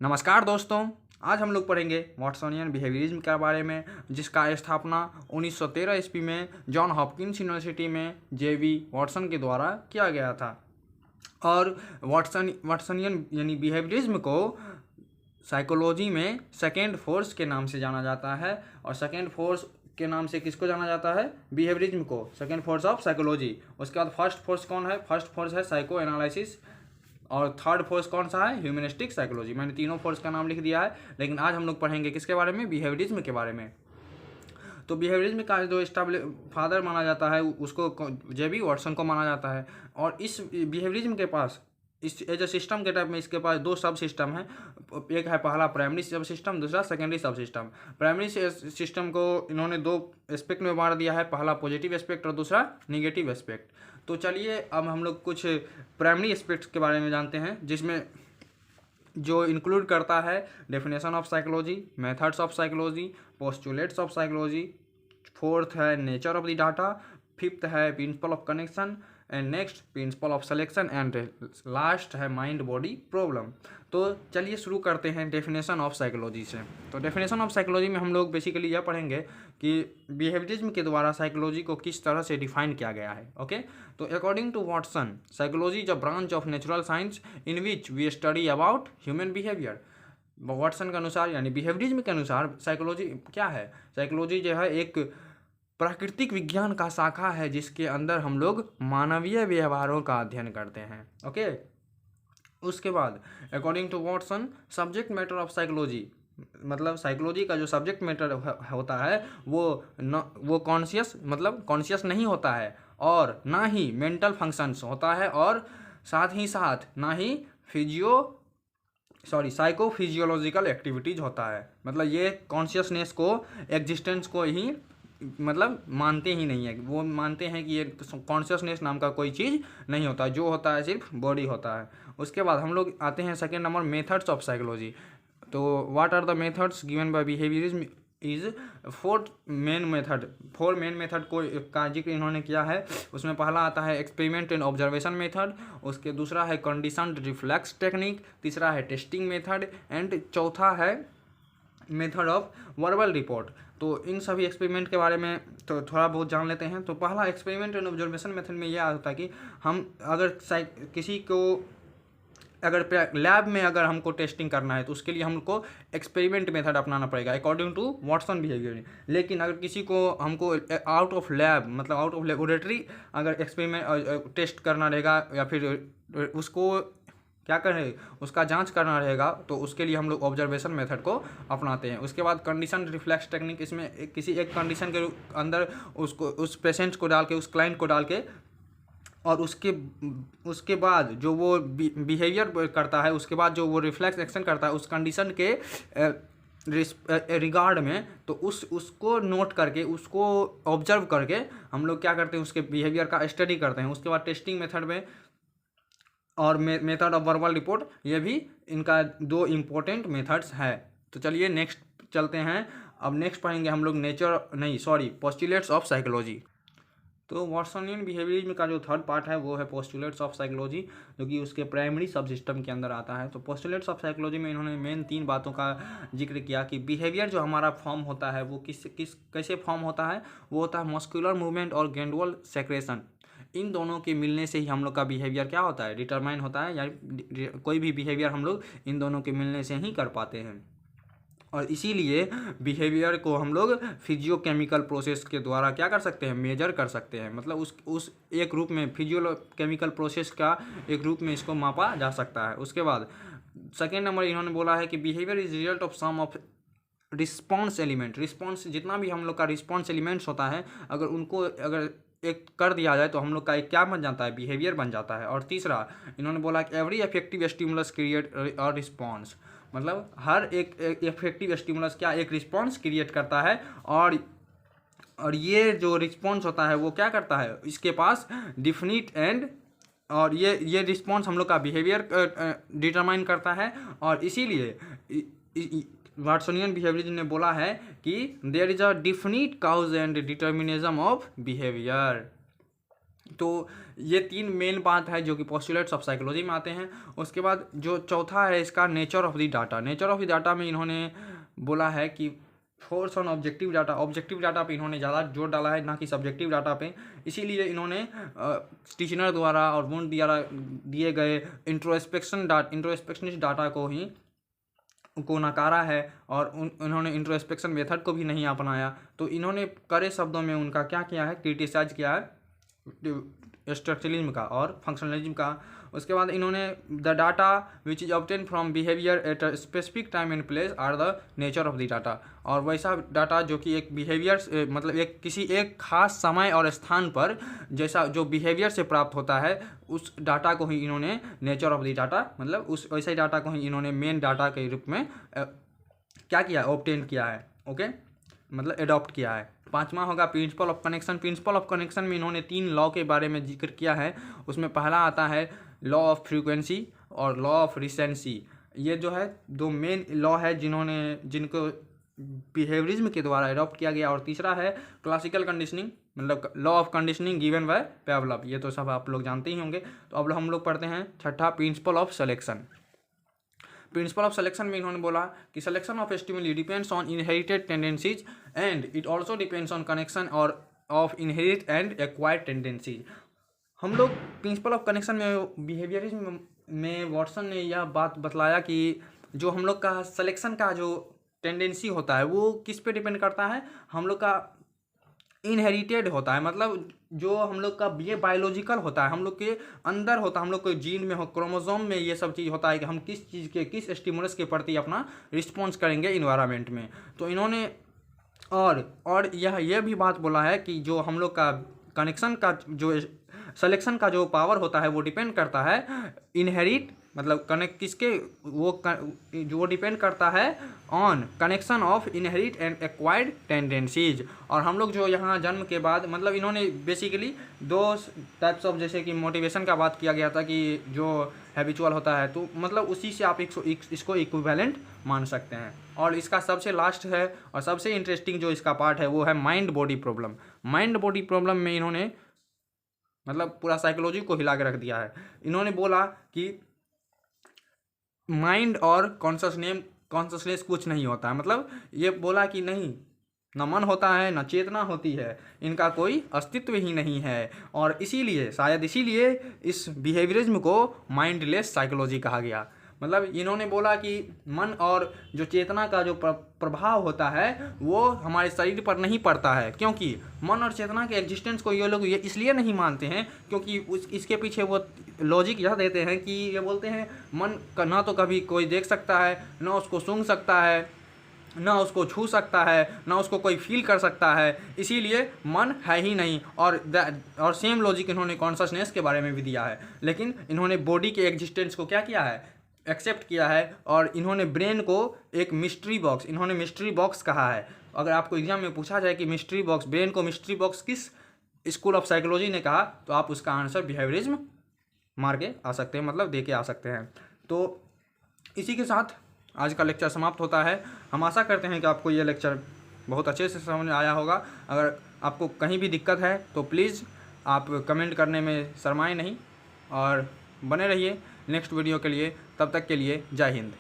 नमस्कार दोस्तों। आज हम लोग पढ़ेंगे वाटसनियन बिहेवियरिज्म के बारे में, जिसका स्थापना 1913 ईस्वी में जॉन हॉपकिंस यूनिवर्सिटी में जेवी वाटसन के द्वारा किया गया था। और वाटसनियन यानी बिहेवियरिज्म को साइकोलॉजी में सेकेंड फोर्स के नाम से जाना जाता है। और सेकेंड फोर्स के नाम से किसको जाना जाता है? बिहेवियरिज्म को, सेकेंड फोर्स ऑफ साइकोलॉजी। उसके बाद फर्स्ट फोर्स कौन है? फर्स्ट फोर्स है साइको एनालिसिस। और थर्ड फोर्स कौन सा है? Humanistic psychology. मैंने तीनों फोर्स का नाम लिख दिया है, लेकिन आज हम लोग पढ़ेंगे किसके बारे में? बिहेवियरिज्म के बारे में। तो बिहेवियरिज्म का जो फादर माना जाता है उसको जेबी वाटसन को माना जाता है। और इस बिहेवियरिज्म के पास इस एज ए सिस्टम के टाइप में इसके पास दो सब सिस्टम हैं। एक है पहला प्राइमरी सब सिस्टम, दूसरा सेकेंडरी सब सिस्टम। प्राइमरी सिस्टम को इन्होंने दो एस्पेक्ट में बांट दिया है, पहला पॉजिटिव एस्पेक्ट और दूसरा निगेटिव एस्पेक्ट। तो चलिए अब हम लोग कुछ प्राइमरी एस्पेक्ट्स के बारे में जानते हैं, जिसमें जो इंक्लूड करता है definition of psychology, methods of psychology, postulates of psychology. Fourth है nature of the data. Fifth है principle of connection. And next principle of selection. And last है माइंड बॉडी प्रॉब्लम। तो चलिए शुरू करते हैं डेफिनेशन ऑफ साइकोलॉजी से। तो डेफिनेशन ऑफ साइकोलॉजी में हम लोग बेसिकली यह पढ़ेंगे कि बिहेवियरिज्म के द्वारा साइकोलॉजी को किस तरह से डिफाइन किया गया है। ओके, तो according to Watson, psychology is a branch of natural science in which we study about human behaviour. Watson के अनुसार यानी बिहेवियरिज्म के अनुसार साइकोलॉजी क्या है? साइकोलॉजी जो है एक प्राकृतिक विज्ञान का शाखा है, जिसके अंदर हम लोग मानवीय व्यवहारों का अध्ययन करते हैं। ओके, उसके बाद according to Watson, subject matter of psychology, मतलब साइकोलॉजी का जो सब्जेक्ट मैटर होता है वो कॉन्शियस मतलब कॉन्शियस नहीं होता है, और ना ही मेंटल फंक्शंस होता है, और साथ ही साथ ना ही साइको फिजियोलॉजिकल एक्टिविटीज होता है। मतलब ये कॉन्शियसनेस को, एग्जिस्टेंस को ही मतलब मानते ही नहीं है। वो मानते हैं कि ये कॉन्शियसनेस नाम का कोई चीज़ नहीं होता, जो होता है सिर्फ बॉडी होता है। उसके बाद हम लोग आते हैं second number, methods of psychology. तो what are the methods given by behaviourism is four main method को का जिक्र इन्होंने किया है। उसमें पहला आता है एक्सपेरिमेंट एंड ऑब्जर्वेशन मेथड। उसके दूसरा है कंडीशनड रिफ्लेक्स टेक्निक। तीसरा है टेस्टिंग मेथड। एंड चौथा है मेथड ऑफ वर्बल रिपोर्ट। तो इन सभी एक्सपेरिमेंट के बारे में तो थोड़ा बहुत जान लेते हैं। तो पहला एक्सपेरिमेंट एंड ऑब्जर्वेशन मेथड में यह आता है कि हम अगर किसी को अगर लैब में अगर हमको टेस्टिंग करना है तो उसके लिए हमको एक्सपेरिमेंट मेथड अपनाना पड़ेगा अकॉर्डिंग टू वाटसन बिहेवियर। लेकिन अगर किसी को हमको आउट ऑफ लैब मतलब आउट ऑफ लेबोरेटरी अगर एक्सपेरिमेंट टेस्ट करना रहेगा, या फिर उसको क्या करें उसका जांच करना रहेगा, तो उसके लिए हम लोग ऑब्जर्वेशन मेथड को अपनाते हैं। उसके बाद कंडीशन रिफ्लेक्स टेक्निक, इसमें किसी एक कंडीशन के अंदर उसको उस पेशेंट को डाल के, उस क्लाइंट को डाल के, और उसके बाद जो वो बिहेवियर करता है, उसके बाद जो वो रिफ्लेक्स एक्शन करता है उस कंडीशन के रिगार्ड में, तो उसको नोट करके, उसको ऑब्जर्व करके हम लोग क्या करते हैं, उसके बिहेवियर का स्टडी करते हैं। उसके बाद टेस्टिंग मेथड में और मेथड ऑफ वर्बल रिपोर्ट, ये भी इनका दो इम्पोर्टेंट मेथड्स है। तो चलिए नेक्स्ट चलते हैं। अब नेक्स्ट पढ़ेंगे हम लोग पोस्टुलेट्स ऑफ साइकोलॉजी। तो वाटसनियन बिहेवियरिज्म का जो थर्ड पार्ट है वो है पोस्टुलेट्स ऑफ साइकोलॉजी, जो कि उसके प्राइमरी सब सिस्टम के अंदर आता है। तो पोस्टुलेट्स ऑफ साइकोलॉजी में इन्होंने मेन 3 बातों का जिक्र किया कि बिहेवियर जो हमारा फॉर्म होता है वो कैसे फॉर्म होता है। वो होता है मस्कुलर मूवमेंट और ग्लैंडुलर सेक्रेशन। इन दोनों के मिलने से ही हम लोग का बिहेवियर क्या होता है, डिटरमाइन होता है। यानी कोई भी बिहेवियर हम लोग इन दोनों के मिलने से ही कर पाते हैं। और इसीलिए बिहेवियर को हम लोग फिजियोकेमिकल प्रोसेस के द्वारा क्या कर सकते हैं, मेजर कर सकते हैं। मतलब उस एक रूप में फिजियोकेमिकल प्रोसेस का एक रूप में इसको मापा जा सकता है। उसके बाद सेकेंड नंबर इन्होंने बोला है कि behaviour is result of some of response element. Response जितना भी हम लोग का रिस्पॉन्स एलिमेंट्स होता है, अगर उनको अगर एक कर दिया जाए तो हम लोग का एक क्या बन जाता है, बिहेवियर बन जाता है। और तीसरा इन्होंने बोला कि एवरी इफेक्टिव स्टिमुलस क्रिएट और रिस्पॉन्स, मतलब हर एक इफेक्टिव स्टिमुलस क्या एक रिस्पॉन्स क्रिएट करता है। और ये जो रिस्पॉन्स होता है वो क्या करता है, इसके पास डिफिनिट एंड, और ये रिस्पॉन्स हम लोग का बिहेवियर डिटरमाइन करता है। और इसीलिए वाटसनियन बिहेवियरिज्म ने बोला है कि there is a definite cause and determinism of behaviour. तो ये 3 मेन बात है जो कि पोस्टुलेट्स ऑफ साइकोलॉजी में आते हैं। उसके बाद जो चौथा है इसका nature of the data. Nature of the data में इन्होंने बोला है कि force on objective data. Objective data पे इन्होंने ज़्यादा जोर डाला है, ना कि सब्जेक्टिव डाटा पे। इसीलिए इन्होंने टीचनर द्वारा और वुंड द्वारा दिए गए इंट्रोस्पेक्शनिस्ट डाटा को नकारा है और उन्होंने इंट्रोस्पेक्शन मेथड को भी नहीं अपनाया। तो इन्होंने कड़े शब्दों में उनका क्या किया है, क्रिटिसाइज किया है स्ट्रक्चरलिज्म का और फंक्शनलिज्म का। उसके बाद इन्होंने the data which is obtain from behaviour at a specific time and place are the nature of the data. और वैसा डाटा जो कि एक बिहेवियर मतलब एक किसी एक खास समय और स्थान पर जैसा जो बिहेवियर से प्राप्त होता है, उस डाटा को ही इन्होंने नेचर ऑफ द डाटा मतलब उस वैसे डाटा को ही इन्होंने मेन डाटा के रूप में क्या किया, ऑब्टेन किया है। ओके, मतलब एडॉप्ट किया है। पांचवा होगा principal of connection. Principal of connection में इन्होंने 3 लॉ के बारे में जिक्र किया है। उसमें पहला आता है लॉ ऑफ फ्रीक्वेंसी और लॉ ऑफ रिसेंसी। ये जो है 2 मेन लॉ है जिनको बिहेवियरिज्म के द्वारा एडॉप्ट किया गया। और तीसरा है क्लासिकल कंडीशनिंग मतलब law of conditioning given by Pavlov. ये तो सब आप लोग जानते ही होंगे। तो अब हम लोग पढ़ते हैं छठा principle of selection. Principle of selection में इन्होंने बोला कि selection of stimuli depends on inherited tendencies and it also depends on connection और of inherit and acquired tendencies. हम लोग प्रिंसिपल ऑफ कनेक्शन में बिहेवियरिज्म में वॉटसन ने यह बात बतलाया कि जो हम लोग का सिलेक्शन का जो टेंडेंसी होता है वो किस पे डिपेंड करता है, हम लोग का इनहेरिटेड होता है। मतलब जो हम लोग का ये बायोलॉजिकल होता है, हम लोग के अंदर होता है, हम लोग के जीन में हो, क्रोमोसोम में ये सब चीज़ होता है कि हम किस चीज़ के किस स्टिमुलस के प्रति अपना रिस्पॉन्स करेंगे इन्वायरमेंट में। तो इन्होंने और यह भी बात बोला है कि जो हम लोग का कनेक्शन का जो सिलेक्शन का जो पावर होता है वो डिपेंड करता है इनहेरिट मतलब कनेक्ट किसके वो डिपेंड करता है on connection of inherit and acquired tendencies. और हम लोग जो यहाँ जन्म के बाद मतलब इन्होंने बेसिकली 2 टाइप्स ऑफ जैसे कि मोटिवेशन का बात किया गया था कि जो हैबिचुअल होता है, तो मतलब उसी से आप इसको इक्विवेलेंट मान सकते हैं। और इसका सबसे लास्ट है और सबसे इंटरेस्टिंग जो इसका पार्ट है वो है mind body problem. Mind body problem में इन्होंने मतलब पूरा साइकोलॉजी को हिला के रख दिया है। इन्होंने बोला कि माइंड और कॉन्शसनेस कुछ नहीं होता है। मतलब ये बोला कि नहीं, न मन होता है न चेतना होती है, इनका कोई अस्तित्व ही नहीं है। और इसीलिए शायद इसीलिए इस बिहेवियरिज्म को माइंडलेस साइकोलॉजी कहा गया। मतलब इन्होंने बोला कि मन और जो चेतना का जो प्रभाव होता है वो हमारे शरीर पर नहीं पड़ता है, क्योंकि मन और चेतना के एग्जिस्टेंस को ये लोग इसलिए नहीं मानते हैं क्योंकि इसके पीछे वो लॉजिक यह देते हैं कि ये बोलते हैं मन का ना तो कभी कोई देख सकता है, ना उसको सूंघ सकता है, ना उसको छू सकता है, ना उसको कोई फील कर सकता है, इसीलिए मन है ही नहीं। और सेम लॉजिक इन्होंने कॉन्शसनेस के बारे में भी दिया है। लेकिन इन्होंने बॉडी के एग्जिस्टेंस को क्या किया है, एक्सेप्ट किया है। और इन्होंने ब्रेन को एक मिस्ट्री बॉक्स कहा है। अगर आपको एग्जाम में पूछा जाए कि मिस्ट्री बॉक्स, ब्रेन को मिस्ट्री बॉक्स किस स्कूल ऑफ साइकोलॉजी ने कहा, तो आप उसका आंसर बिहेवियरिज्म मार के आ सकते हैं, मतलब दे के आ सकते हैं। तो इसी के साथ आज का लेक्चर समाप्त होता है। हम आशा करते हैं कि आपको ये लेक्चर बहुत अच्छे से समझ आया होगा। अगर आपको कहीं भी दिक्कत है तो प्लीज़ आप कमेंट करने में शर्माएं नहीं और बने रहिए नेक्स्ट वीडियो के लिए। तब तक के लिए जय हिंद।